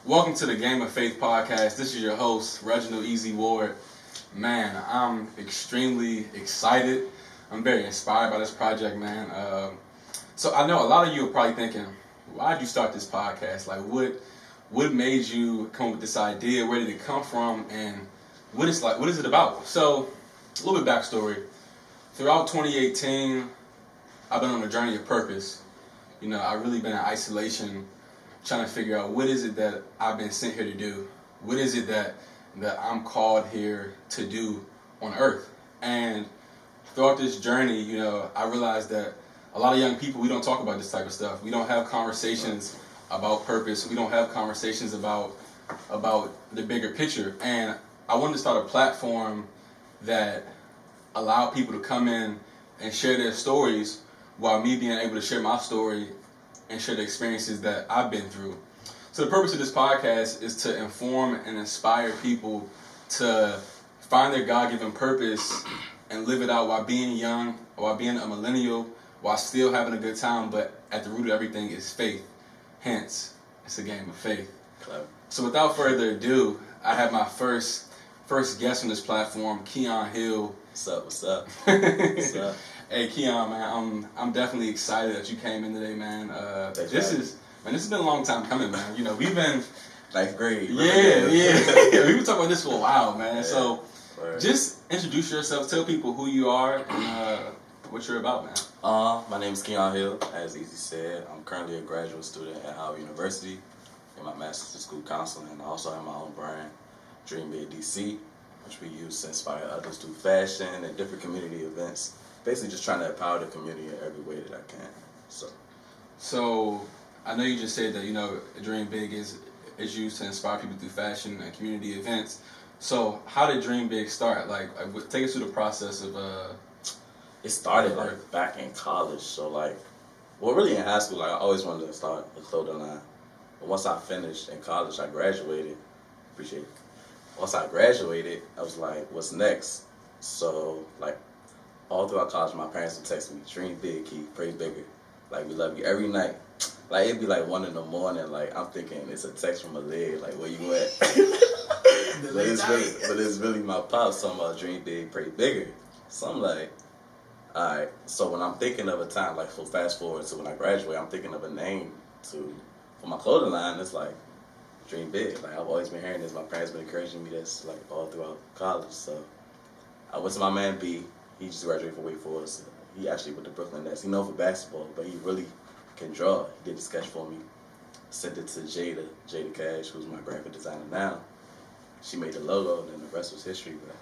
Welcome to the Game of Faith podcast. This is your host, Reginald Easy Ward. Man, I'm extremely excited. I'm very inspired by this project, man. So I know a lot of you are probably thinking, why did you start this podcast? Like, what made you come up with this idea? Where did it come from? And what is it about? So, a little bit of backstory. Throughout 2018, I've been on a journey of purpose. You know, I've really been in isolation, trying to figure out what is it that I've been sent here to do. What is it that I'm called here to do on earth? And throughout this journey, you know, I realized that a lot of young people, we don't talk about this type of stuff. We don't have conversations about purpose. We don't have conversations about the bigger picture. And I wanted to start a platform that allowed people to come in and share their stories while me being able to share my story and share the experiences that I've been through. So the purpose of this podcast is to inform and inspire people to find their God-given purpose and live it out while being young, while being a millennial, while still having a good time, but at the root of everything is faith. Hence, it's a game of faith. Clever. So without further ado, I have my first guest on this platform, Keon Hill. What's up? What's up? Hey Keon, man, I'm definitely excited that you came in today, man. This has been a long time coming, man. You know, we've been ninth grade. Yeah. We've been talking about this for a while, man. Yeah. So, just introduce yourself, tell people who you are and what you're about, man. My name is Keon Hill. As Easy said, I'm currently a graduate student at Howard University in my master's in school counseling. I also have my own brand, DreamBig DC, which we use to inspire others through fashion and different community events. Basically just trying to empower the community in every way that I can. So I know you just said that, you know, Dream Big is used to inspire people through fashion and community events. So how did Dream Big start? Like take us through the process of It started back in college. So really in high school, I always wanted to start a clothing line. But once I finished in college, I graduated. Appreciate it. Once I graduated, I was like, what's next? So all throughout college, my parents would text me, "Dream big, Keith, pray bigger. We love you." Every night. It'd be 1 in the morning. I'm thinking it's a text from a lid. Where you at? but it's really my pops talking about dream big, pray bigger. So I'm like, all right. So when I'm thinking of a time, so fast forward to when I graduate, I'm thinking of a name for my clothing line. It's dream big. I've always been hearing this. My parents been encouraging me this all throughout college. So I went to my man B. He just graduated from Wake Forest. He actually went to Brooklyn Nets. He known for basketball, but he really can draw. He did the sketch for me. Sent it to Jada Cash, who's my graphic designer now. She made the logo, and then the rest was history. But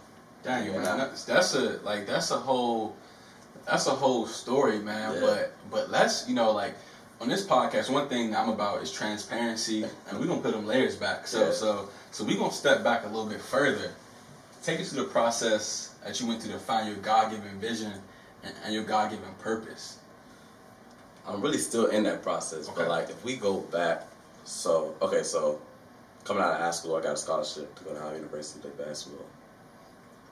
dang, man, that's a whole story, man. Yeah. But let's on this podcast, one thing I'm about is transparency, and we're gonna put them layers back. So we're gonna step back a little bit further. Take us through the process that you went through to find your God-given vision and your God-given purpose. I'm really still in that process, okay. But if we go back, so coming out of high school, I got a scholarship to go to Howard University to play basketball.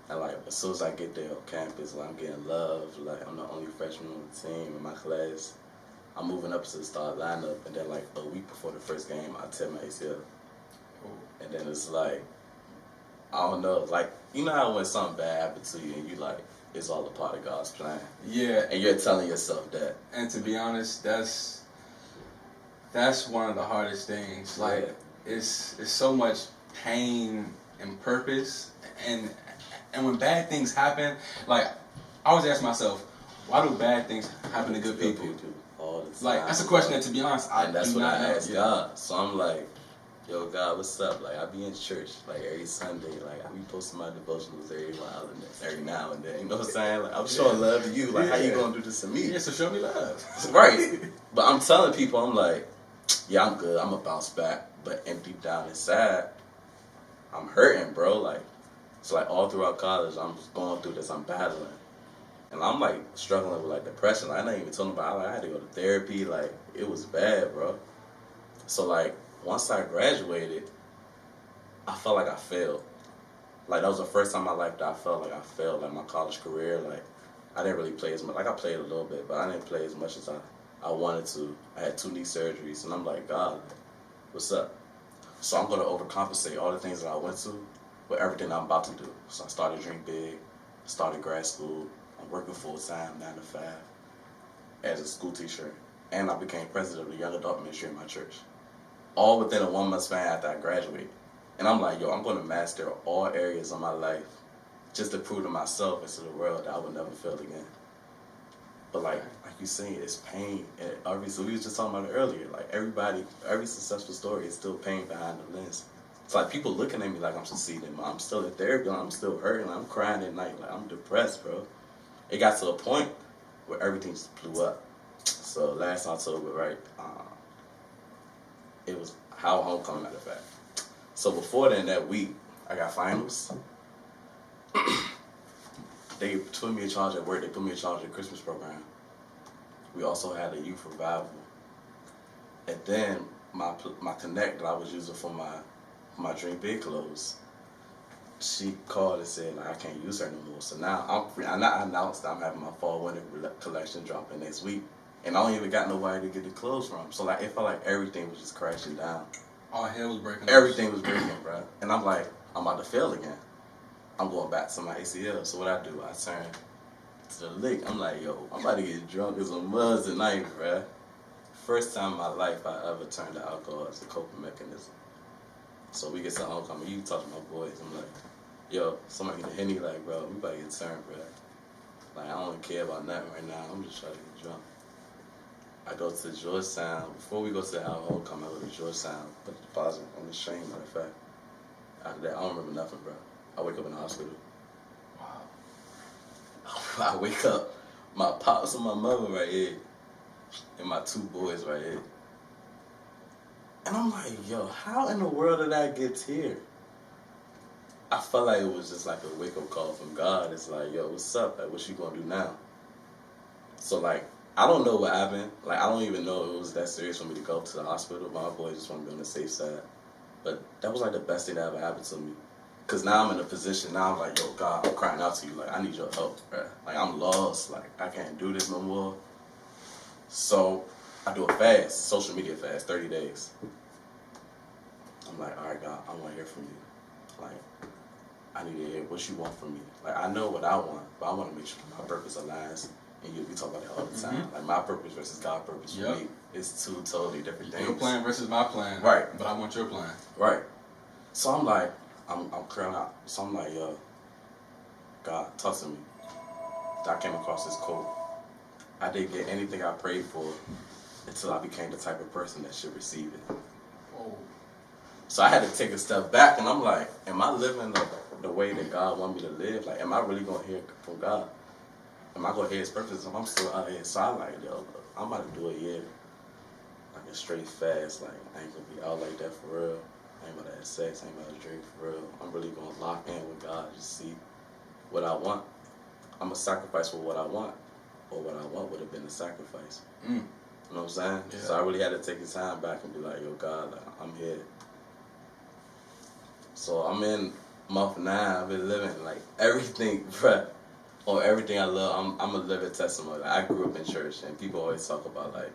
And as soon as I get there on campus, I'm getting love. I'm the only freshman on the team in my class. I'm moving up to the start lineup, and then a week before the first game, I tear my ACL. And then it's I don't know, you know how when something bad happens to you and you it's all a part of God's plan. Yeah. And you're telling yourself that. And to be honest, that's one of the hardest things. It's so much pain and purpose, and when bad things happen, I always ask myself, why do bad things happen to good people? All the time. That's a question that, to be honest, I that's do what not I know. ask God. So I'm yo, God, what's up? I be in church, every Sunday. I be posting my devotionals every now and then. You know what I'm saying? I'm showing love to you. How you gonna do this to me? Yeah, so show me love. Right. But I'm telling people, I'm yeah, I'm good. I'm gonna bounce back. But deep down inside, I'm hurting, bro. So all throughout college, I'm just going through this. I'm battling. And I'm struggling with depression. I'm not even talking about, I had to go to therapy. It was bad, bro. So once I graduated, I felt like I failed. That was the first time in my life that I felt like I failed, my college career. I didn't really play as much. I played a little bit, but I didn't play as much as I wanted to. I had 2 knee surgeries, and I'm God, what's up? So I'm going to overcompensate all the things that I went to with everything I'm about to do. So I started DreamBig, started grad school. I'm working full-time, 9 to 5, as a school teacher. And I became president of the young adult ministry in my church. All within a 1 month span after I graduated. And I'm like, yo, I'm going to master all areas of my life just to prove to myself and to the world that I would never fail again. But like you saying, it's pain. And obviously, we was just talking about it earlier. Like every successful story is still pain behind the lens. It's like people looking at me like I'm succeeding. I'm still in therapy. I'm still hurting. I'm crying at night. Like I'm depressed, bro. It got to a point where everything just blew up. So last October, right? It was how homecoming, matter of fact. So before then, that week, I got finals. They put me in charge at work. They put me in charge of the Christmas program. We also had a youth revival. And then my connect that I was using for my DreamBig clothes, she called and said, like, I can't use her no more. So now I'm free. I announced that I'm having my fall winter collection dropping next week. And I don't even got nobody to get the clothes from. So like it felt like everything was just crashing down. All hell was breaking. Everything was breaking, bro. And I'm like, I'm about to fail again. I'm going back to my ACL. So what I do, I turn to the lick. I'm like, yo, I'm about to get drunk as a mud tonight, bro. First time in my life I ever turned to alcohol as a coping mechanism. So we get to homecoming. You talk to my boys. I'm like, yo, somebody get a Henny, like, bro, we about to get turned, bro. Like, I don't care about nothing right now. I'm just trying to get drunk. I go to Georgetown. Before we go to our homecoming, I go to Georgetown, put the deposit on the train, matter of fact. After that, I don't remember nothing, bro. I wake up in the hospital. Wow. I wake up, my pops and my mother right here, and my 2 boys right here. And I'm like, yo, how in the world did I get here? I felt like it was just like a wake-up call from God. It's like, yo, what's up? Like, what you gonna do now? So, like, I don't know what happened. Like, I don't even know it was that serious for me to go to the hospital. My boys just want to be on the safe side. But that was, like, the best thing that ever happened to me. Because now I'm in a position, now I'm like, yo, God, I'm crying out to you. Like, I need your help, bro. Like, I'm lost. Like, I can't do this no more. So, I do a fast, social media fast, 30 days. I'm like, all right, God, I want to hear from you. Like, I need to hear what you want from me. Like, I know what I want, but I want to make sure my purpose aligns. And we talk about that all the time. Mm-hmm. Like, my purpose versus God's purpose for me is 2 totally different things. Your plan versus my plan. Right. But I want your plan. Right. So I'm like, I'm crying out. So I'm like, yo, God, talk to me. I came across this quote. I didn't get anything I prayed for until I became the type of person that should receive it. Whoa. So I had to take a step back, and I'm like, am I living the way that God wants me to live? Like, am I really going to hear from God? Am I going to hear His purpose if I'm still out here? So I'm like, yo, I'm about to do a year. Like a straight fast. Like, I ain't going to be out like that for real. I ain't about to have sex. I ain't about to drink for real. I'm really going to lock in with God, just see what I want. I'm going to sacrifice for what I want. Or what I want would have been a sacrifice. You know what I'm saying? Yeah. So I really had to take the time back and be like, yo, God, like, I'm here. So I'm in month 9. I've been living like everything, bruh, or everything I love. I'm a living testimony. Like, I grew up in church, and people always talk about, like,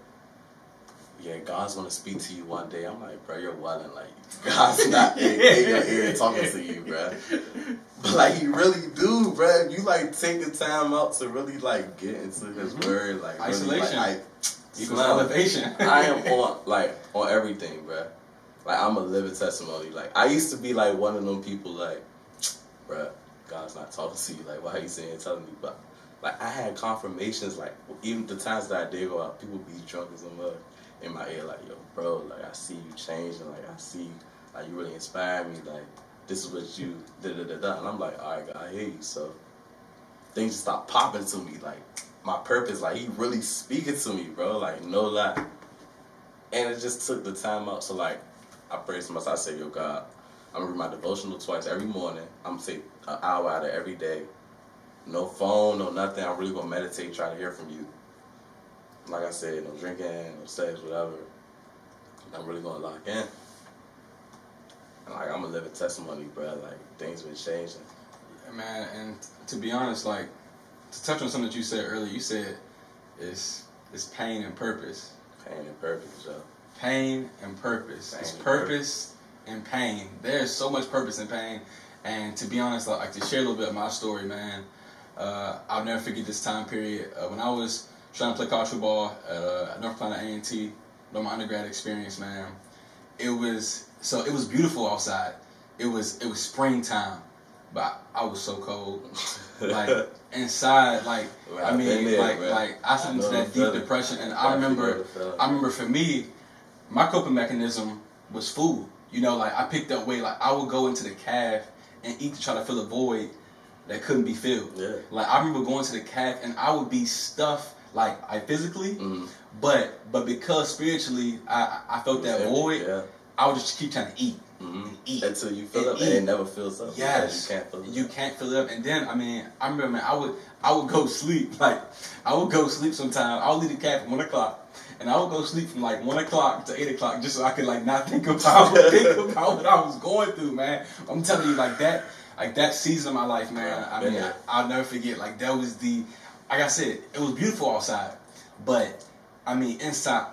yeah, God's gonna speak to you one day. I'm like, bro, you're wilding. Like, God's not in your ear talking to you, bro. But like, He really do, bro. You like take the time out to really like get into His word, like isolation, really, equals elevation. I am on everything, bro. Like, I'm a living testimony. Like, I used to be like one of them people, like, bro, God's not talking to you. Like, why are you saying telling me? But like, I had confirmations. Like, even the times that I did go out, people be drunk as a mug in my ear, like, yo, bro, like, I see you changing, like, I see, like, you really inspire me, like, this is what you da-da-da-da, and I'm like, all right, God, I hear you, so things just stop popping to me, like, my purpose, like, He really speaking to me, bro, like, no lie, and it just took the time out, so, like, I pray so much, I say, yo, God, I'm gonna read my devotional twice every morning, I'm gonna take an hour out of every day, no phone, no nothing, I'm really gonna meditate, try to hear from you. Like I said, no drinking, no sex, whatever. I'm really gonna lock in. And like, I'm gonna live a testimony, bro. Like, things been changing. Yeah, man, and to be honest, like, to touch on something that you said earlier, you said it's pain and purpose. Pain and purpose, yo. Pain and purpose. Pain it's and purpose in pain. There's so much purpose in pain. And to be honest, like to share a little bit of my story, man, I'll never forget this time period. When I was trying to play college football at North Carolina A&T, my undergrad experience, man, it was beautiful outside. It was springtime, but I was so cold. Like inside, like I mean, like I slipped into that deep depression. And I remember for me, my coping mechanism was food. You know, like I picked up weight. Like I would go into the caf and eat to try to fill a void that couldn't be filled. Yeah. Like I remember going to the caf and I would be stuffed, like I physically, but because spiritually I felt that void. Yeah. I would just keep trying to eat. Eat until you fill up, and it never fills up. Yes, you can't fill it up. And then I remember, man, I would go sleep. Like I would go sleep sometime. I would leave the caf at 1 o'clock, and I would go sleep from like 1 o'clock to 8 o'clock, just so I could like not think about what I was going through, man. I'm telling you, like that season of my life, man. I mean, I'll never forget. Like that was like I said, it was beautiful outside, but I mean, inside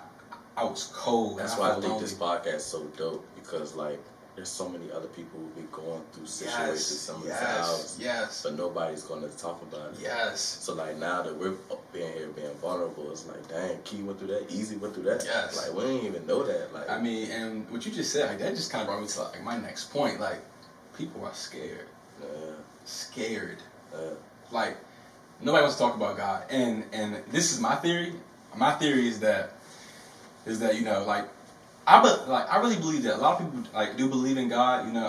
I was cold. That's why I think this podcast is so dope, because like there's so many other people who be going through situations similar to ours, but nobody's going to talk about it. Yes. So like now that we're being here, being vulnerable, it's like, dang, Key went through that, Easy went through that. Yes. Like we didn't even know that. Like I mean, and what you just said, like that just kind of brought me to like my next point. Like people are scared. Yeah. Scared. Yeah. Like nobody wants to talk about God, and this is my theory. My theory is that you know, like I really believe that a lot of people like do believe in God. You know,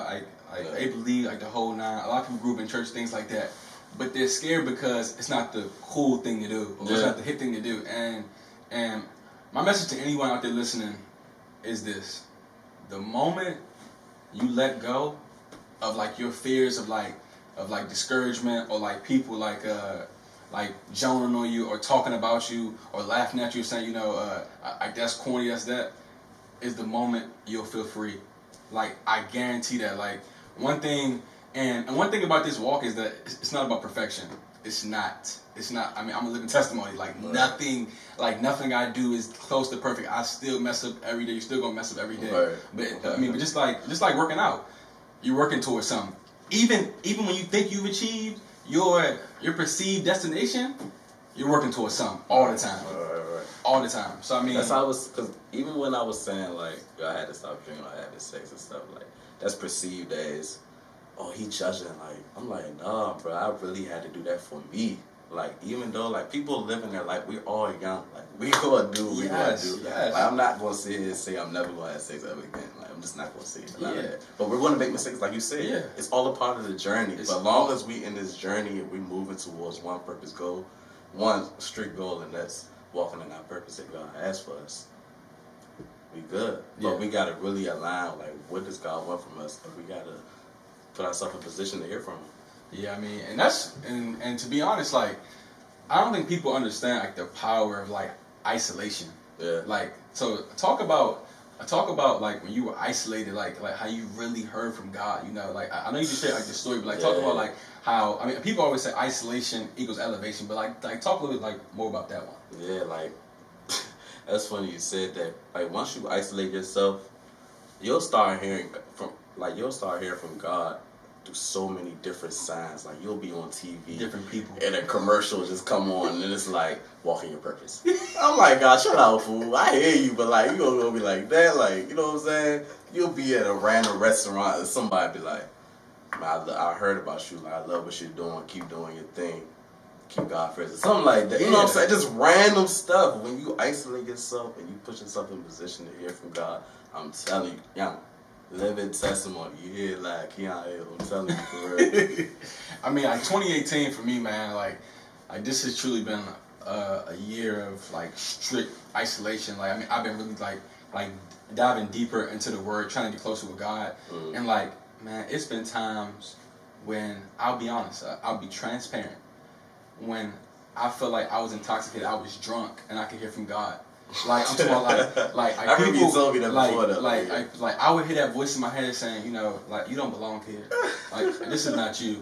like they believe like the whole nine. A lot of people grew up in church, things like that, but they're scared because it's not the cool thing to do, or it's not the hip thing to do. And my message to anyone out there listening is this: the moment you let go of like your fears of discouragement, or like people like joning on you or talking about you or laughing at you, saying, you know, that's corny, that's that, is the moment you'll feel free. Like I guarantee that. Like one thing about this walk is that it's not about perfection. It's not. I mean, I'm a living testimony. Like nothing I do is close to perfect. I still mess up every day. You're still gonna mess up every day. Right. But I mean, but just like working out, you're working towards something. Even when you think you've achieved your perceived destination, you're working towards something all the time. Right. All the time. So I mean, that's how I was. Because even when I was saying like I had to stop drinking, I having sex and stuff, like that's perceived as, oh, he judging. Like I'm like, nah, bro. I really had to do that for me. Like even though like people living their life, we're all young. Like we gonna do what we gonna do. Yes. Like I'm not gonna sit here and say I'm never gonna have sex ever again. Like I'm just not gonna say it. Yeah. But we're gonna make mistakes, like you said. Yeah. It's all a part of the journey. But as long as we in this journey and we moving towards one purpose goal, one strict goal, and that's walking in our purpose that God has for us, we good. But we gotta really align. Like what does God want from us, and we gotta put ourselves in position to hear from Him. Yeah, I mean, and that's and to be honest, like I don't think people understand like the power of like isolation. Yeah. Like so talk about like when you were isolated, like how you really heard from God. You know, like I know you just shared like the story, but like talk about like how, I mean, people always say isolation equals elevation, but like talk a little bit like more about that one. Yeah, like that's funny you said that. Like once you isolate yourself, you'll start hearing from God through so many different signs. Like you'll be on TV, different people, and a commercial just come on, and it's like walking your purpose. I'm like, God, shut up, fool. I hear you, but like you gonna be like that, like you know what I'm saying? You'll be at a random restaurant, and somebody be like, I heard about you. Like I love what you're doing. Keep doing your thing. Keep God first. Something like that. You know what I'm saying? Just random stuff. When you isolate yourself and you put yourself in position to hear from God, I'm telling you, young. Living testimony. You hear like Keon Hill. I'm telling you for real. I mean, like 2018 for me, man. Like this has truly been a year of like strict isolation. Like I mean, I've been really like diving deeper into the Word, trying to get closer with God. And like, man, it's been times when I'll be honest, I'll be transparent. When I felt like I was intoxicated, I was drunk, and I could hear from God. Like I'm talking about like I remember you told me that before though. Like I would hear that voice in my head saying, you know, like you don't belong here. Like this is not you.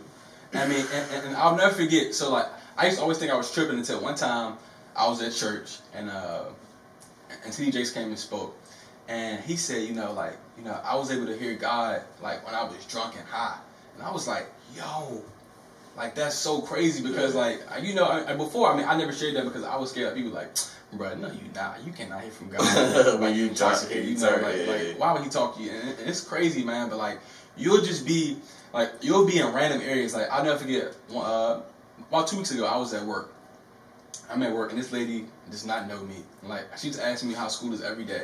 I mean, and I'll never forget. So like I used to always think I was tripping until one time I was at church and TD Jakes came and spoke, And he said, I was able to hear God like when I was drunk and high, and I was like, yo. Like, that's so crazy because, before, I never shared that because I was scared of people like, bro, no, you not. You cannot hear from God. When you intoxicated, why would he talk to you? And it's crazy, man, but, like, you'll be in random areas. Like, I'll never forget, about 2 weeks ago, I was at work. I'm at work, and this lady does not know me. Like, she's asking me how school is every day.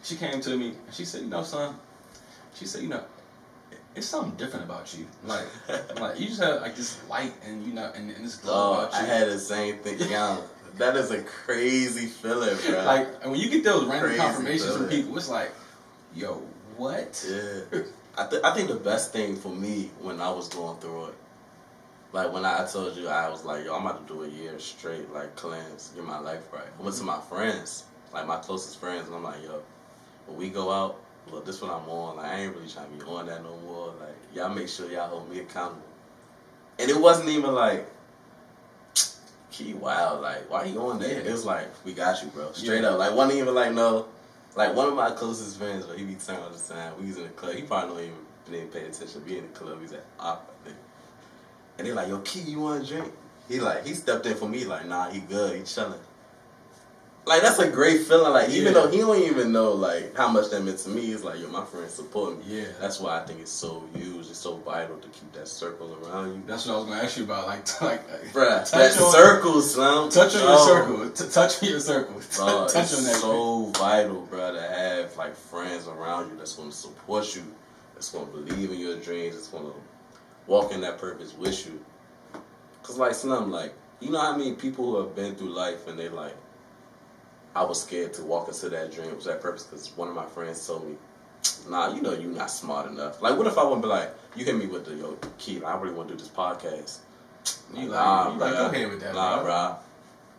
She came to me, and she said, son, it's something different about you. Like you just have like this light and and this glow about you. I had the same thing. Yeah, that is a crazy feeling, bro. Like, and when you get those random confirmations from people, it's like, yo, what? Yeah. I think the best thing for me when I was going through it, like when I told you I was like, yo, I'm about to do a year straight, like cleanse, get my life right. I went to my friends, like my closest friends, and I'm like, yo, when we go out, look, this what I'm on. Like, I ain't really trying to be on that no more. Like, y'all make sure y'all hold me accountable. And it wasn't even like, Key, wow, like, why you on that? Yeah. It was like, we got you, bro. Straight up. Like, wasn't even like, no. Like, one of my closest friends, but he be saying all the time, we was in the club. He probably didn't pay attention. We in the club. He's like, and they like, yo, Key, you want a drink? He stepped in for me, like, nah, he good. He chilling. Like, that's a great feeling. Like, even though he don't even know, like, how much that meant to me, it's like, yo, my friends support me. Yeah. That's why I think it's so huge. It's so vital to keep that circle around you. That's what I was going to ask you about. Bruh, that circle, son. Touch on your circle. Touch on your circle. Bro, touch on that. It's so vital, bro, to have, like, friends around you that's going to support you, that's going to believe in your dreams, that's going to walk in that purpose with you. Because, like, Slim, like, you know how many people who have been through life and they, like, I was scared to walk into that dream, that purpose, because one of my friends told me, nah, you're not smart enough. Like, what if I wouldn't be like, you hit me with the, yo, Keith, I really want to do this podcast. You go ahead with that, nah, bro.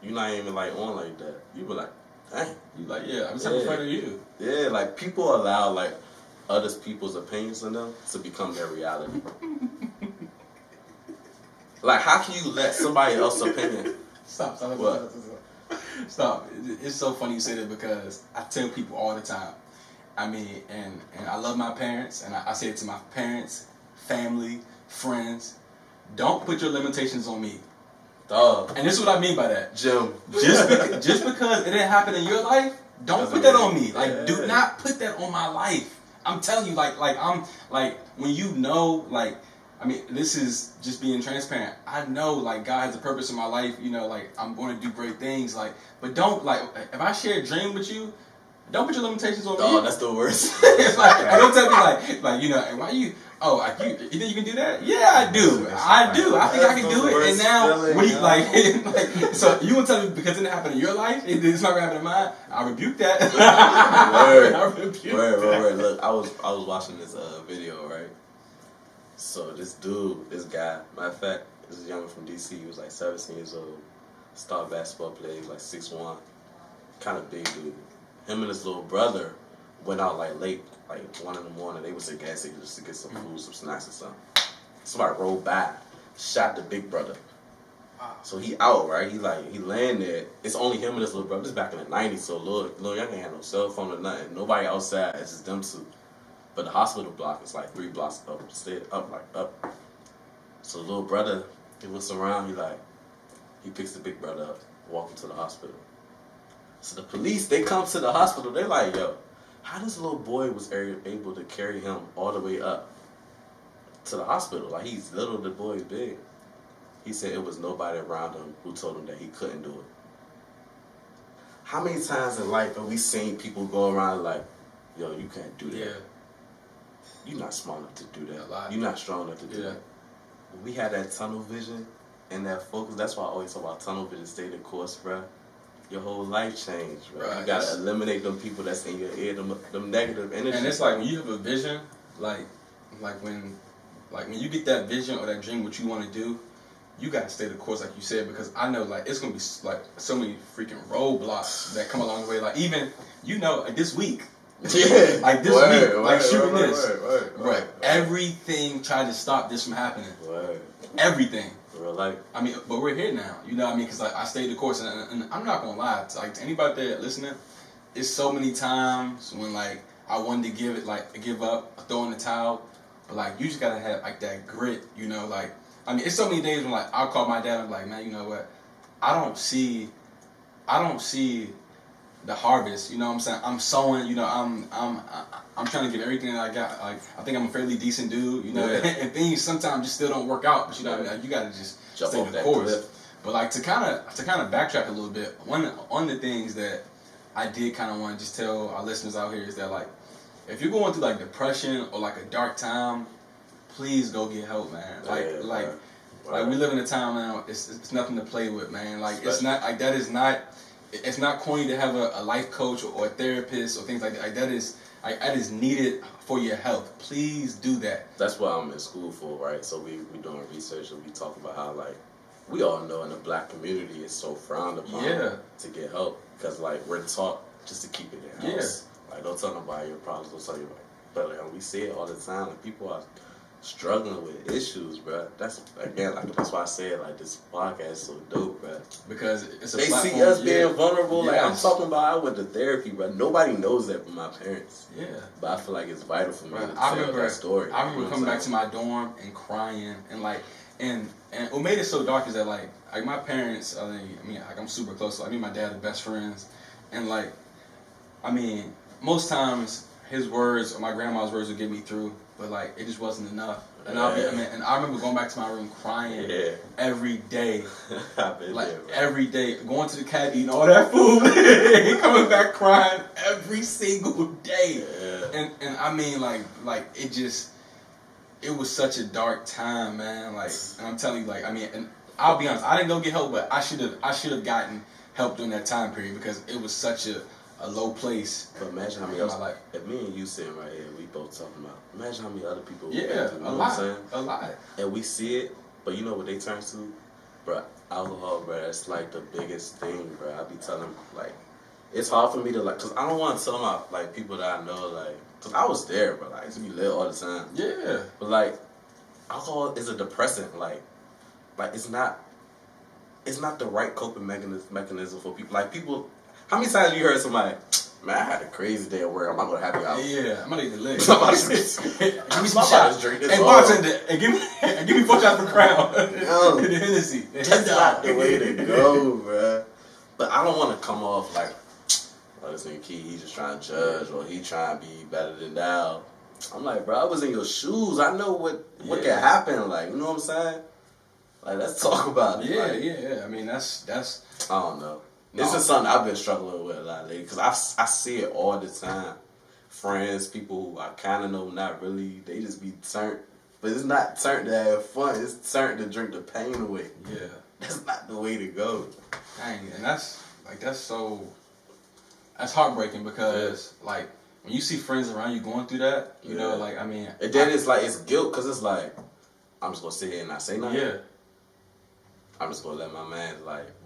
You not even, like, on like that. You be like, dang. You like, yeah, I'm just in front of you. Yeah, like, people allow, like, other people's opinions on them to become their reality. Like, how can you let somebody else's opinion... Stop. What? Stop. It's so funny you say that because I tell people all the time. I mean, and I love my parents, and I say it to my parents, family, friends. Don't put your limitations on me. And this is what I mean by that. Jim. Just because it didn't happen in your life, don't put that on me. Like, do not put that on my life. I'm telling you, when you know, like, I mean, this is just being transparent. I know, like, God has a purpose in my life. Like, I'm going to do great things. Like, but don't, like, if I share a dream with you, don't put your limitations on me. Oh, that's the worst. It's like, don't tell me, why you, you think you can do that? Yeah, I do. I think I can do it. And now, what do you, so you want to tell me because it didn't happen in your life, it's not going to happen in mine? I rebuke that. Word. Look, I was watching this video, right? So this guy, matter of fact, this is younger from DC. He was like 17 years old, star basketball player. He was like 6'1", kind of big dude. Him and his little brother went out like late, like 1 in the morning. They was at gas station just to get some food, some snacks or something. Somebody rolled by, shot the big brother. So he out, right? He laying there. It's only him and his little brother. This is back in the 90s, so little young ain't had no cell phone or nothing. Nobody outside. It's just them two. But the hospital block is like 3 blocks up. So the little brother, he looks around, he picks the big brother up, walk him to the hospital. So the police, they come to the hospital, they're like, yo, how this little boy was able to carry him all the way up to the hospital? Like, he's little, the boy's big. He said it was nobody around him who told him that he couldn't do it. How many times in life have we seen people go around like, yo, you can't do that? Yeah. You're not smart enough to do that. You're not strong enough to do that. When we had that tunnel vision and that focus, that's why I always talk about tunnel vision, stay the course, bro. Your whole life changed, bro. Right. You gotta eliminate them people that's in your ear, them negative energy. And it's like when you have a vision, like when you get that vision or that dream, what you want to do, you gotta stay the course, like you said, because I know like it's gonna be like so many freaking roadblocks that come along the way. Like even like this week. Yeah. Like this week, like shooting this. Right. Everything tried to stop this from happening. Right. Everything. Real life. I mean, but we're here now. You know what I mean? Because I stayed the course, and I'm not gonna lie. To anybody there listening, it's so many times when like I wanted to give up, throw in the towel, but like you just gotta have like that grit, you know. Like I mean, it's so many days when like I'll call my dad and be like, man, you know what? I don't see the harvest. You know what I'm saying? I'm sowing. You know, I'm trying to give everything that I got. Like I think I'm a fairly decent dude. You know, and things sometimes just still don't work out. But you know, what I mean? Like, you gotta just jump stay off the that course. cliff. But like to kind of backtrack a little bit, one of the things that I did kind of want to just tell our listeners out here is that like if you're going through like depression or like a dark time, please go get help, man. Like we live in a time now. It's nothing to play with, man. Like it's not like that is not. It's not corny to have a life coach or a therapist or things like that. Like that is needed for your health. Please do that. That's what I'm in school for, right? So we doing research and we talk about how like we all know in the black community it's so frowned upon to get help because like we're taught just to keep it in house. Like don't tell nobody your problems. Don't tell you. But like, we see it all the time. Like people are struggling with issues, bro. That's again, like that's why I said like this podcast is so dope, bro. Because it's a they platform, see us being vulnerable. Yes. Like I'm talking about, I went to therapy, bro. Nobody knows that but my parents. Yeah. But I feel like it's vital for me to I tell remember that story. I remember coming back to my dorm and crying and like and what made it so dark is that like my parents. I mean like I'm super close. So, me and my dad are best friends, and like I mean most times his words or my grandma's words would get me through, but like it just wasn't enough. And I remember going back to my room crying every day, every day, going to the cat eating all that food, and coming back crying every single day. Yeah. And I mean like it was such a dark time, man. Like and I'm telling you, like I mean, and I'll be honest, I didn't go get help, but I should have gotten help during that time period because it was such a low place. But imagine how many else, if me and you sitting right here, we both talking about. Imagine how many other people. A lot. And we see it, but you know what they turn to, bro? Alcohol, bro. It's like the biggest thing, bro. I be telling like, it's hard for me to like, cause I don't want to tell my like people that I know like, cause I was there, but like, I used to be lit all the time. Yeah. But like, alcohol is a depressant. Like it's not the right coping mechanism for people. Like people. How many times you heard somebody, man, I had a crazy day at work. I'm not going to have you out. Yeah, I'm going to eat the leg. Give me some shots. Hey, bartender, give me 4 shots for Crown. Yo, the Hennessy. That's not the way to go, bro. But I don't want to come off like, oh, this nigga Key, he just trying to judge or he trying to be better than thou. I'm like, bro, I was in your shoes. I know what can happen. Like, you know what I'm saying? Like, let's talk about it. Yeah. I mean, that's. I don't know. This is something I've been struggling with a lot lately because I see it all the time. Friends, people who I kind of know, not really, they just be turned. But it's not turned to have fun. It's turned to drink the pain away. Yeah. That's not the way to go. Dang, and that's heartbreaking because, like, when you see friends around you going through that, you know, like, I mean. And then it's like, it's guilt because it's like, I'm just going to sit here and not say nothing. Yeah. I'm just gonna let my man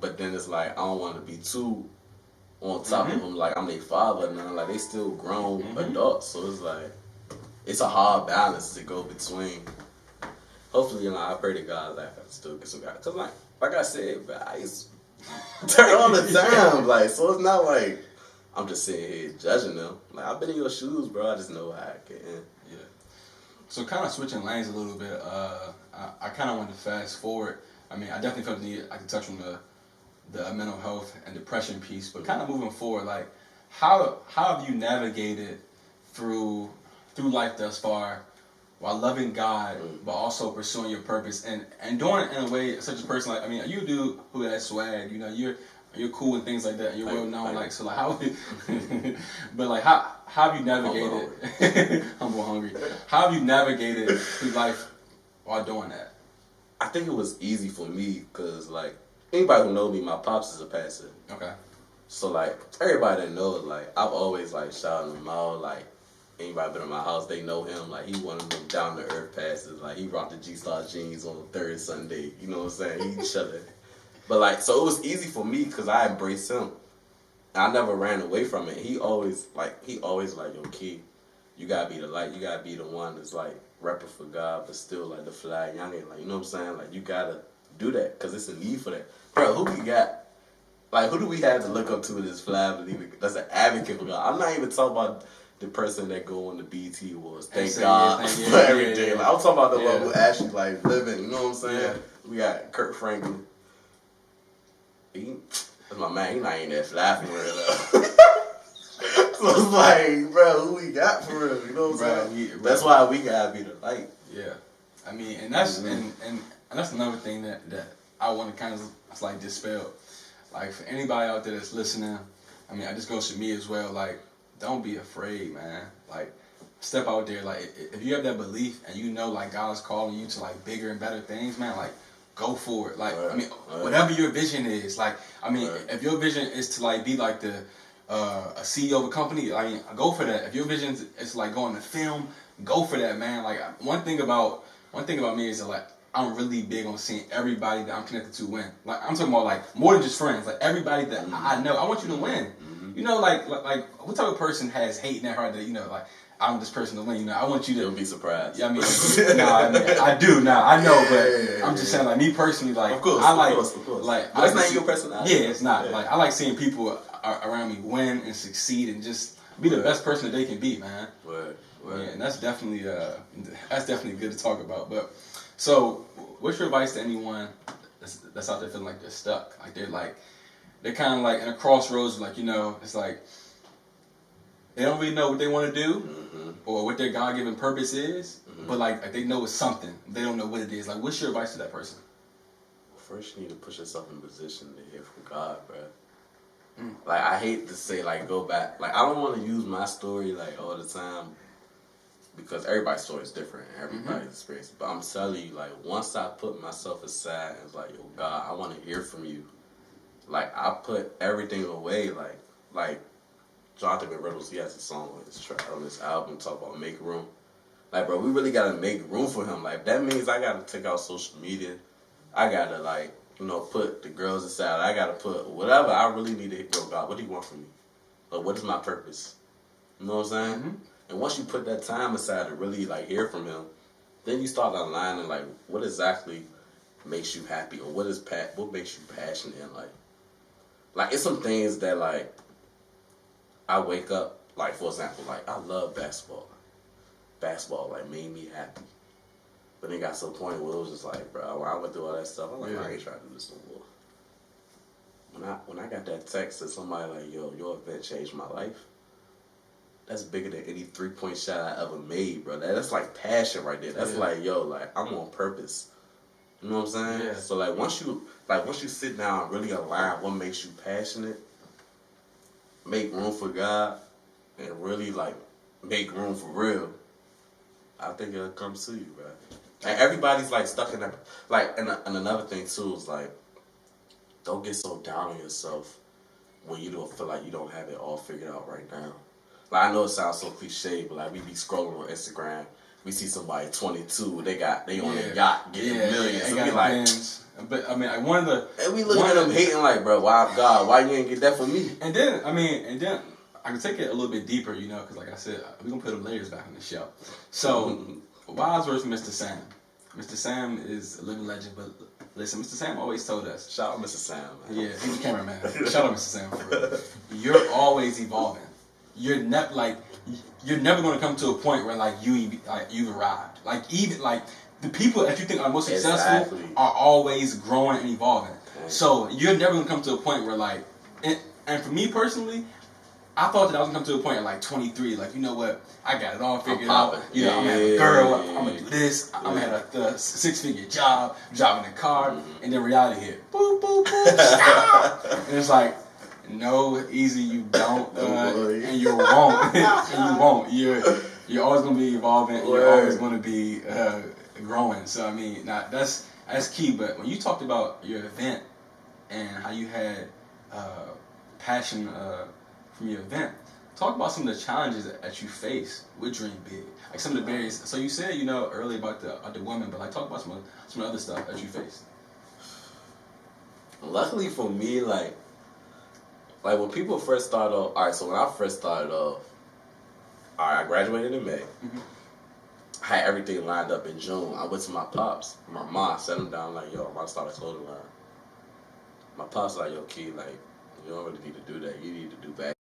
but then it's like I don't want to be too on top of them. Like I'm their father now. Like they still grown adults, so it's like it's a hard balance to go between. Hopefully, you know, I pray to God that I still get some guys. Cause like I said, but I used to turn on the time. Like so, it's not like I'm just sitting here judging them. Like I've been in your shoes, bro. I just know how I get in. Yeah. So kind of switching lanes a little bit. I kind of want to fast forward. I mean, I definitely felt the need. I could touch on the mental health and depression piece, but kind of moving forward, like how have you navigated through life thus far while loving God, but also pursuing your purpose and doing it in a way such a person like I mean, you do who has swag, you know, you're cool and things like that. And you're well known, like so, like how, but like how have you navigated? Humble, hungry. How have you navigated through life while doing that? I think it was easy for me because, like, anybody who knows me, my pops is a pastor. Okay. So, like, everybody that knows, like, I've always, like, shouted him out. Like, anybody been in my house, they know him. Like, he one of them down-to-earth pastors. Like, he rocked the G-Star jeans on the third Sunday. You know what I'm saying? He shut it. But, like, so it was easy for me because I embraced him. I never ran away from it. He always, like, yo, Key, you got to be the light. You got to be the one that's, like, repping for God, but still like the fly youngin', like you know what I'm saying? Like you gotta do that because it's a need for that, bro. Who we got Like, who do we have to look up to in this family that's an advocate for God? I'm not even talking about the person that go on the BT Awards. Thank God for everything. Like, I'm talking about the one who actually, like, living. You know what I'm saying? Yeah. We got Kurt Franklin. That's my man. He not even that fly for real, though. So it's like, bro, who we got for real? You know what I'm saying? That's why we gotta be the light. Yeah. I mean, and that's and that's another thing that I want to kind of like dispel. Like, for anybody out there that's listening, I mean, it just goes to me as well. Like, don't be afraid, man. Like, step out there. Like, if you have that belief and you know, like, God is calling you to, like, bigger and better things, man, like, go for it. Like, I mean, whatever your vision is. Like, I mean, if your vision is to, like, be, like, a CEO of a company, I mean, go for that. If your vision is, like, going to film, go for that, man. Like, one thing about me is that, like, I'm really big on seeing everybody that I'm connected to win. Like, I'm talking about, like, more than just friends. Like, everybody that I know, I want you to win. You know, like what type of person has hate in their heart that, you know, like, I want this person to win. You know, I want you to. You'll be surprised. Yeah, I mean, I do. Nah, I know, but I'm just saying, like, me personally, like, of course, I like, of course. Like, that's not your personality. Yeah, it's not. Yeah. Like, I like seeing people around me win and succeed and just be the best person that they can be, man. Word. Yeah, and that's definitely good to talk about. But so, what's your advice to anyone that's out there feeling like they're stuck? Like, they're kind of like in a crossroads. Like, you know, it's like they don't really know what they want to do or what their God-given purpose is. But like they know it's something. They don't know what it is. Like, what's your advice to that person? First, you need to put yourself in a position to hear from God, bro. Like, I hate to say, like, go back. Like, I don't want to use my story, like, all the time because everybody's story is different and everybody's experience. But I'm telling you, like, once I put myself aside and was like, yo, God, I want to hear from you. Like, I put everything away. Like Jonathan McReynolds, he has a song on his track, on this album, talk about make room. Like, bro, we really got to make room for him. Like, that means I got to take out social media. I got to, like, you know, put the girls aside. I got to put whatever I really need to hit. Yo, God, what do you want from me? Like, what is my purpose? You know what I'm saying? And once you put that time aside to really, like, hear from him, then you start aligning, like, what exactly makes you happy or what makes you passionate in life. Like, it's some things that, like, I wake up, like, for example, like, I love basketball. Basketball, like, made me happy. But it got to a point where it was just like, bro, when I went through all that stuff, I'm like, I ain't trying to do this no more. When I got that text that somebody like, yo, your event changed my life, that's bigger than any 3-point shot I ever made, bro. That's like passion right there. That's like, yo, like, I'm on purpose. You know what I'm saying? Yeah. So like once you sit down and really align what makes you passionate, make room for God, and really like make room for real, I think it'll come to you, bro. And everybody's like stuck in that. Like, and another thing too is like, don't get so down on yourself when you don't feel like you don't have it all figured out right now. Like, I know it sounds so cliche, but like we be scrolling on Instagram, we see somebody 22, they on a yacht getting millions, and we like. But I mean, like one of the. And we looking at them hating like, bro, why God, why you ain't get that for me? And then I can take it a little bit deeper, you know, because like I said, we're gonna put them layers back on the show. So, Wise versus Mr. Sam. Mr. Sam is a living legend, but listen, Mr. Sam always told us. Shout out Mr. Sam, man. Yeah, he's a cameraman. Shout out Mr. Sam for real. You're always evolving. You're never going to come to a point where like you've arrived. Like even like the people that you think are most successful are always growing and evolving. Okay. So you're never going to come to a point where like, and for me personally, I thought that I was going to come to a point at like 23, like, you know what, I got it all figured out. You know, I'm going to have a girl, I'm going to do this, I'm going to have a 6-figure job, driving a car, and then reality hit. Boop, boop, boop, stop! And it's like, no, easy, you don't, and you won't. And you won't. You're always going to be evolving, and you're always going to be growing. So, I mean, that's key. But when you talked about your event and how you had passion from your event, talk about some of the challenges that you face with Dream Big. Like some of the barriers. So you said, you know, earlier about the women, but like talk about some other stuff that you faced. Luckily for me, like when people first start off, all right, so when I first started off, all right, I graduated in May. I had everything lined up in June. I went to my pops, my mom, sat him down like, yo, I'm about to start a clothing line. My pops like, yo, kid, like, You don't really need to do that. You need to do back.